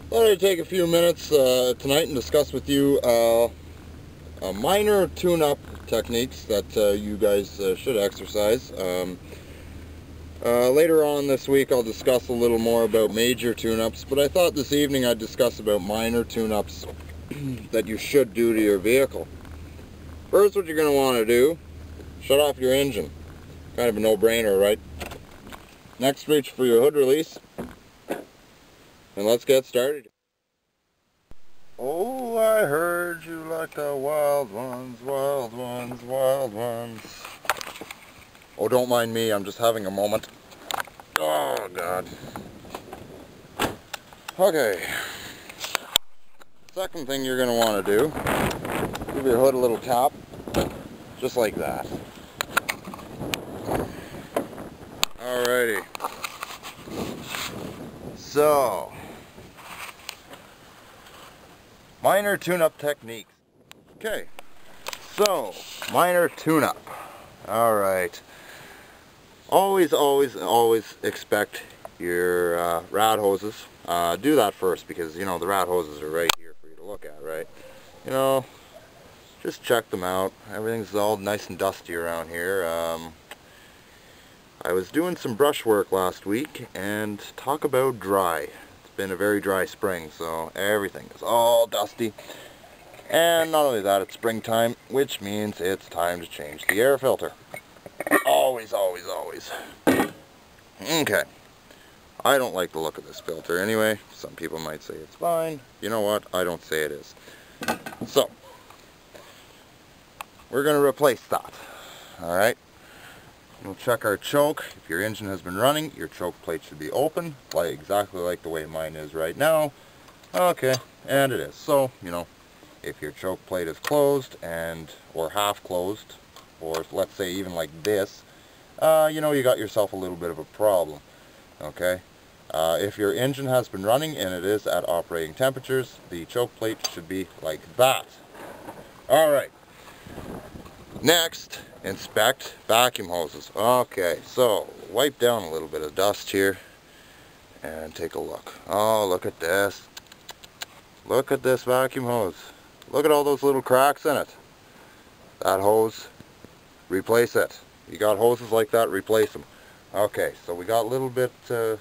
Thought I'd take a few minutes tonight and discuss with you minor tune-up techniques that you guys should exercise. Later on this week I'll discuss a little more about major tune-ups, but I thought this evening I'd discuss about minor tune-ups that you should do to your vehicle. First, what you're going to want to do, shut off your engine. Kind of a no-brainer, right? Next, reach for your hood release. And let's get started. Oh, I heard you like the wild ones, wild ones, wild ones. Oh, don't mind me, I'm just having a moment. Oh, God. Okay. Second thing you're going to want to do, give your hood a little tap, just like that. Alrighty. So, minor tune-up techniques. Okay, so minor tune-up. Alright. Always expect your rad hoses. Do that first because, you know, the rad hoses are right here for you to look at, right? You know, just check them out. Everything's all nice and dusty around here. I was doing some brush work last week, and talk about dry. It's been a very dry spring, so everything is all dusty. And not only that, it's springtime, which means it's time to change the air filter. Always. Okay. I don't like the look of this filter anyway. Some people might say it's fine. You know what? I don't say it is. So, we're going to replace that. Alright? We'll check our choke. If your engine has been running, your choke plate should be open, exactly like the way mine is right now. Okay, and it is. So, you know, if your choke plate is closed or half closed, or let's say even like this, you know, you got yourself a little bit of a problem. Okay? If your engine has been running and it is at operating temperatures, the choke plate should be like that. Alright. Next, inspect vacuum hoses. Okay, so wipe down a little bit of dust here and take a look. Oh, look at this. Look at this vacuum hose. Look at all those little cracks in it. That hose, replace it. You got hoses like that, replace them. Okay, so we got a little bit, this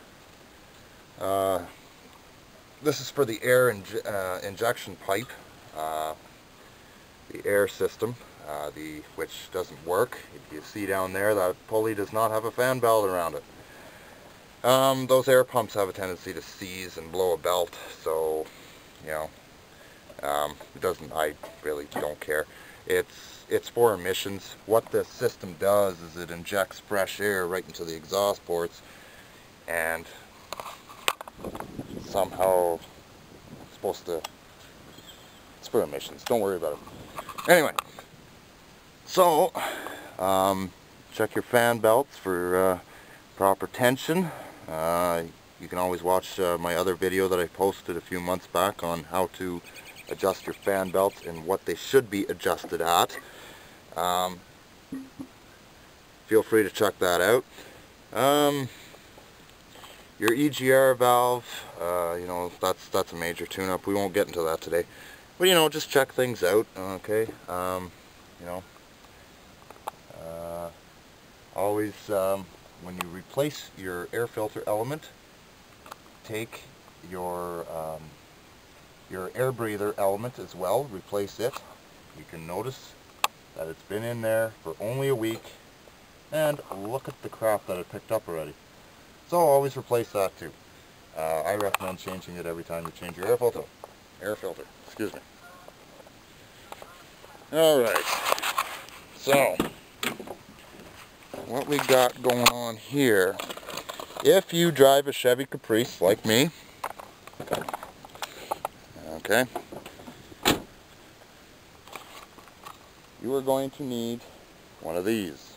is for the air injection pipe, the air system. Which doesn't work. If you see down there, that pulley does not have a fan belt around it. Those air pumps have a tendency to seize and blow a belt, so, you know, it doesn't, I really don't care. It's for emissions. What this system does is it injects fresh air right into the exhaust ports, and somehow it's for emissions. Don't worry about it. Anyway. So, check your fan belts for proper tension. You can always watch my other video that I posted a few months back on how to adjust your fan belts and what they should be adjusted at. Feel free to check that out. Your EGR valve, you know, that's a major tune-up. We won't get into that today. But, you know, just check things out, okay? You know, always, when you replace your air filter element, take your air breather element as well, replace it. You can notice that it's been in there for only a week, and look at the crap that it picked up already. So always replace that too. I recommend changing it every time you change your air filter. Excuse me. Alright. So, what we got going on here, if you drive a Chevy Caprice like me, okay, you are going to need one of these.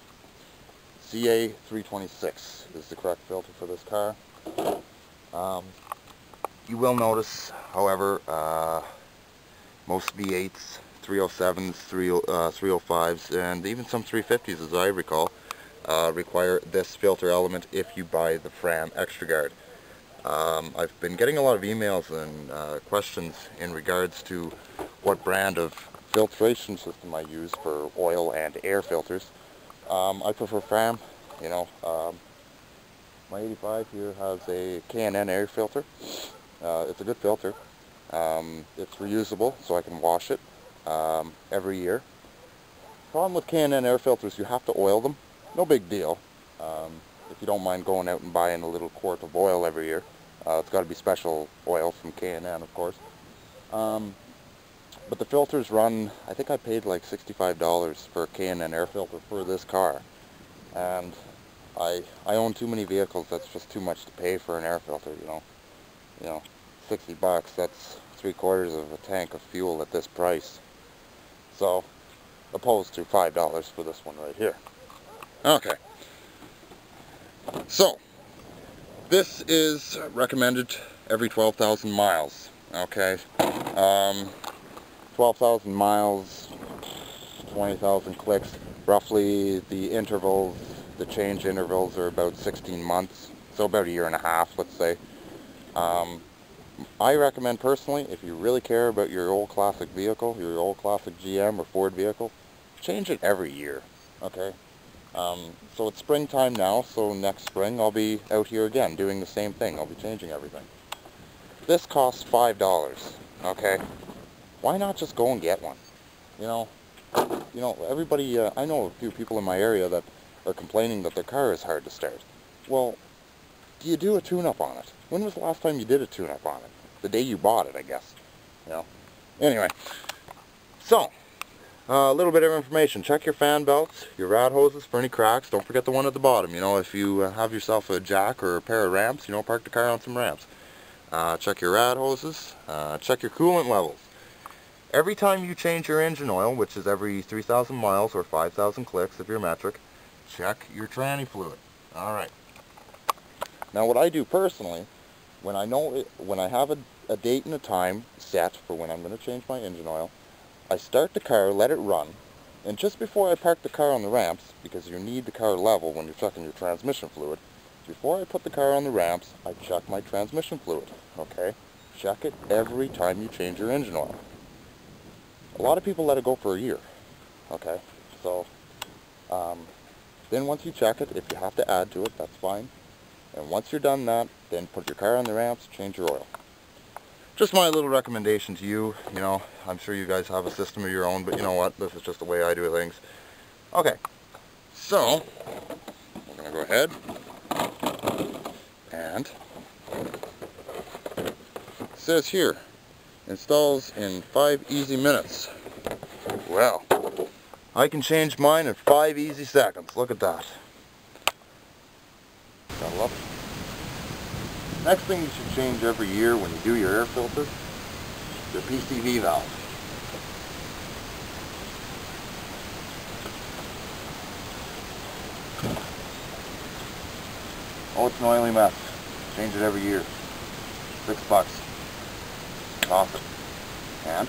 CA326 is the correct filter for this car. You will notice, however, most V8s, 307s, 305s, and even some 350s, as I recall, require this filter element if you buy the Fram Extra Guard. I've been getting a lot of emails and questions in regards to what brand of filtration system I use for oil and air filters. I prefer FRAM. You know, my 85 here has a K&N air filter. It's a good filter. It's reusable, so I can wash it every year. Problem with K&N air filters, you have to oil them. No big deal. If you don't mind going out and buying a little quart of oil every year. It's got to be special oil from K&N, of course. But the filters run, I think I paid like $65 for a K&N air filter for this car. And I own too many vehicles. That's just too much to pay for an air filter, you know. $60, that's 3/4 of a tank of fuel at this price. So, opposed to $5 for this one right here. Okay. So, this is recommended every 12,000 miles. Okay. 12,000 miles, 20,000 clicks. Roughly the intervals, the change intervals are about 16 months. So about 1.5 years, let's say. I recommend personally, if you really care about your old classic vehicle, your old classic GM or Ford vehicle, change it every year. Okay. So it's springtime now, so next spring I'll be out here again doing the same thing. I'll be changing everything. This costs $5, okay? Why not just go and get one? You know, everybody, I know a few people in my area that are complaining that their car is hard to start. Well, do you do a tune-up on it? When was the last time you did a tune-up on it? The day you bought it, I guess. You know? Anyway, so, a little bit of information. Check your fan belts, your rad hoses for any cracks. Don't forget the one at the bottom. You know, if you have yourself a jack or a pair of ramps, you know, park the car on some ramps. Check your rad hoses. Check your coolant levels. Every time you change your engine oil, which is every 3,000 miles or 5,000 clicks if you're metric, check your tranny fluid. Alright. Now what I do personally, when I have a date and a time set for when I'm going to change my engine oil, I start the car, let it run, and just before I park the car on the ramps, because you need the car level when you're checking your transmission fluid, before I put the car on the ramps, I check my transmission fluid, okay? Check it every time you change your engine oil. A lot of people let it go for a year, okay? So, then once you check it, if you have to add to it, that's fine. And once you're done that, then put your car on the ramps, change your oil. Just my little recommendation to you. You know, I'm sure you guys have a system of your own, but you know what? This is just the way I do things. Okay, so we're going to go ahead and it says here, installs in 5 easy minutes. Well, I can change mine in 5 easy seconds. Look at that. Gotta love it. Next thing you should change every year when you do your air filter, the PCV valve. Oh, it's an oily mess. Change it every year. $6. Toss it. And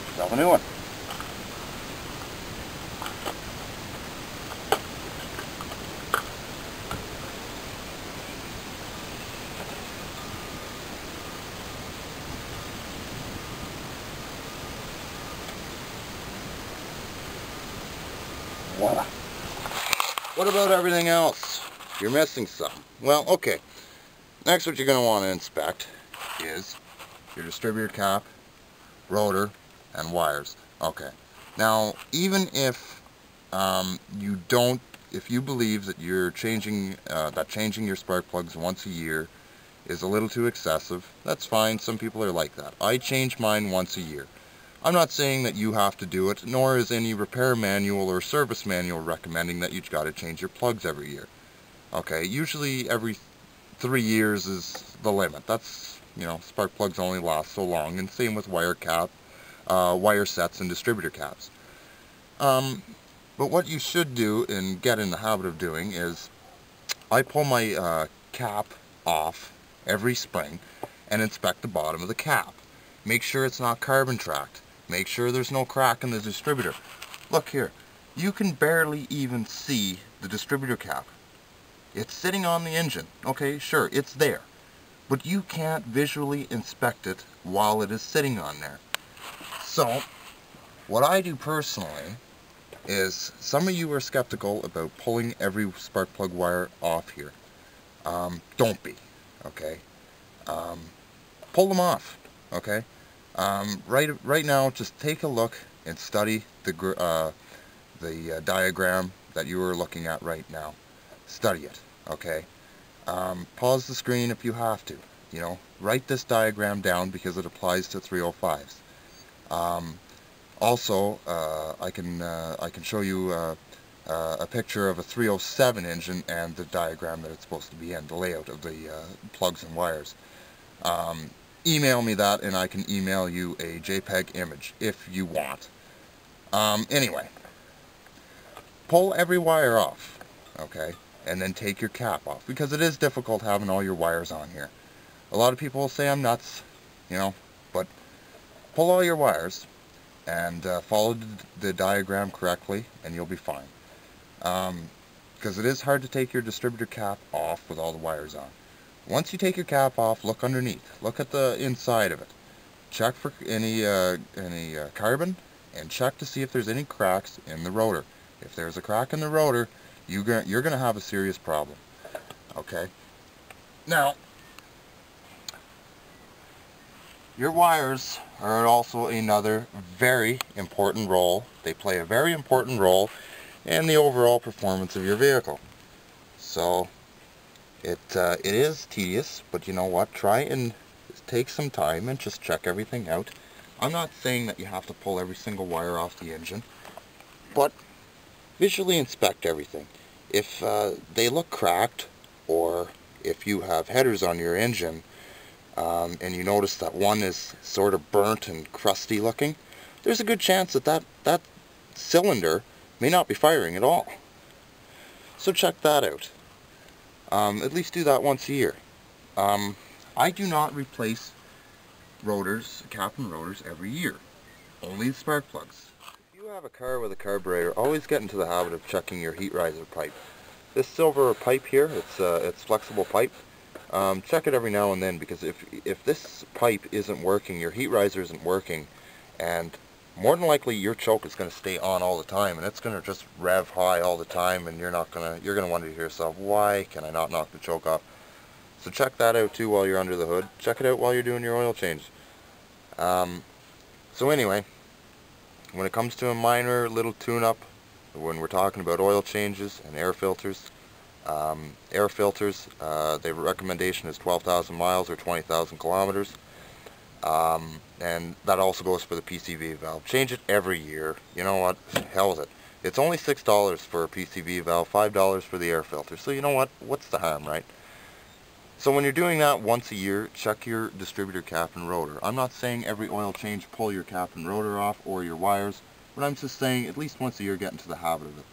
yourself a new one. Voila. What about everything else? You're missing some. Well, okay. Next, what you're going to want to inspect is your distributor cap, rotor, and wires. Okay. Now, even if if you believe that you're changing your spark plugs once a year is a little too excessive, that's fine. Some people are like that. I change mine once a year. I'm not saying that you have to do it, nor is any repair manual or service manual recommending that you've got to change your plugs every year. Okay, usually every 3 years is the limit. That's, you know, spark plugs only last so long, and same with wire sets and distributor caps. But what you should do and get in the habit of doing is, I pull my cap off every spring and inspect the bottom of the cap. Make sure it's not carbon tracked. Make sure there's no crack in the distributor. Look here, you can barely even see the distributor cap. It's sitting on the engine. Okay, sure, it's there. But you can't visually inspect it while it is sitting on there. So, what I do personally is, some of you are skeptical about pulling every spark plug wire off here. Don't be, okay? Pull them off, okay? Right now, just take a look and study the diagram that you are looking at right now. Study it, okay? Pause the screen if you have to. You know, write this diagram down because it applies to 305s. Also, I can show you a picture of a 307 engine and the diagram that it's supposed to be in, the layout of the plugs and wires. Email me that and I can email you a JPEG image if you want. Anyway, pull every wire off, okay, and then take your cap off, because it is difficult having all your wires on here. A lot of people will say I'm nuts, you know, but pull all your wires and follow the diagram correctly and you'll be fine. Because it is hard to take your distributor cap off with all the wires on. Once you take your cap off, look underneath. Look at the inside of it. Check for any carbon, and check to see if there's any cracks in the rotor. If there's a crack in the rotor, you're going to have a serious problem. Okay? Now, your wires are also another very important role. They play a very important role in the overall performance of your vehicle. So, it is tedious, but you know what? Try and take some time and just check everything out. I'm not saying that you have to pull every single wire off the engine, but visually inspect everything. If they look cracked, or if you have headers on your engine, and you notice that one is sort of burnt and crusty looking, there's a good chance that that cylinder may not be firing at all. So check that out. At least do that once a year. I do not replace rotors, cap and rotors, every year. Only the spark plugs. If you have a car with a carburetor, always get into the habit of checking your heat riser pipe. This silver pipe here, it's flexible pipe. Check it every now and then, because if this pipe isn't working, your heat riser isn't working, and more than likely your choke is going to stay on all the time, and it's going to just rev high all the time, and you're going to wonder to yourself, why can I not knock the choke off? So check that out too while you're under the hood. Check it out while you're doing your oil change. So anyway, when it comes to a minor little tune-up, when we're talking about oil changes and air filters, the recommendation is 12,000 miles or 20,000 kilometers. And that also goes for the PCV valve. Change it every year. You know what? Hell with it. It's only $6 for a PCV valve, $5 for the air filter. So you know what? What's the harm, right? So when you're doing that once a year, check your distributor cap and rotor. I'm not saying every oil change pull your cap and rotor off or your wires, but I'm just saying at least once a year get into the habit of it.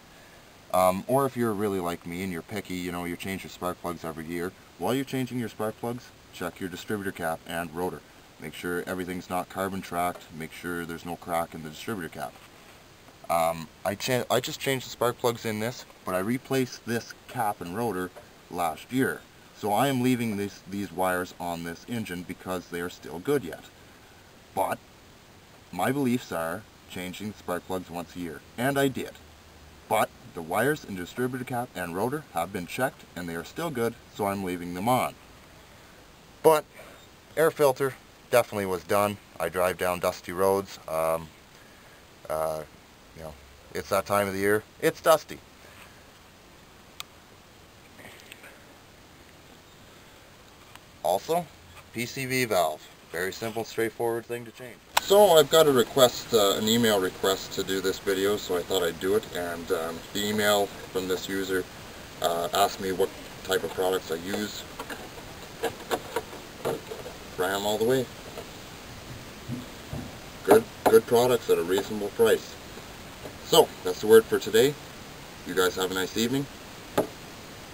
Or if you're really like me and you're picky, you know, you change your spark plugs every year. While you're changing your spark plugs, check your distributor cap and rotor. Make sure everything's not carbon tracked. Make sure there's no crack in the distributor cap. I just changed the spark plugs in this, but I replaced this cap and rotor last year. So I am leaving these wires on this engine because they are still good yet. But my beliefs are changing the spark plugs once a year, and I did. But the wires in distributor cap and rotor have been checked and they are still good, so I'm leaving them on. But air filter definitely was done. I drive down dusty roads. You know, it's that time of the year. It's dusty. Also, PCV valve. Very simple, straightforward thing to change. So I've got a request, an email request to do this video, so I thought I'd do it. And the email from this user asked me what type of products I use. Ram all the way. Good products at a reasonable price. So, that's the word for today. You guys have a nice evening.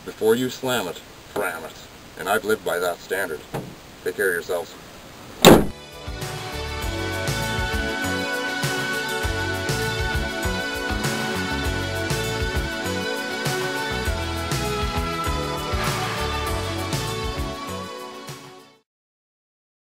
Before you slam it, ram it. And I've lived by that standard. Take care of yourselves.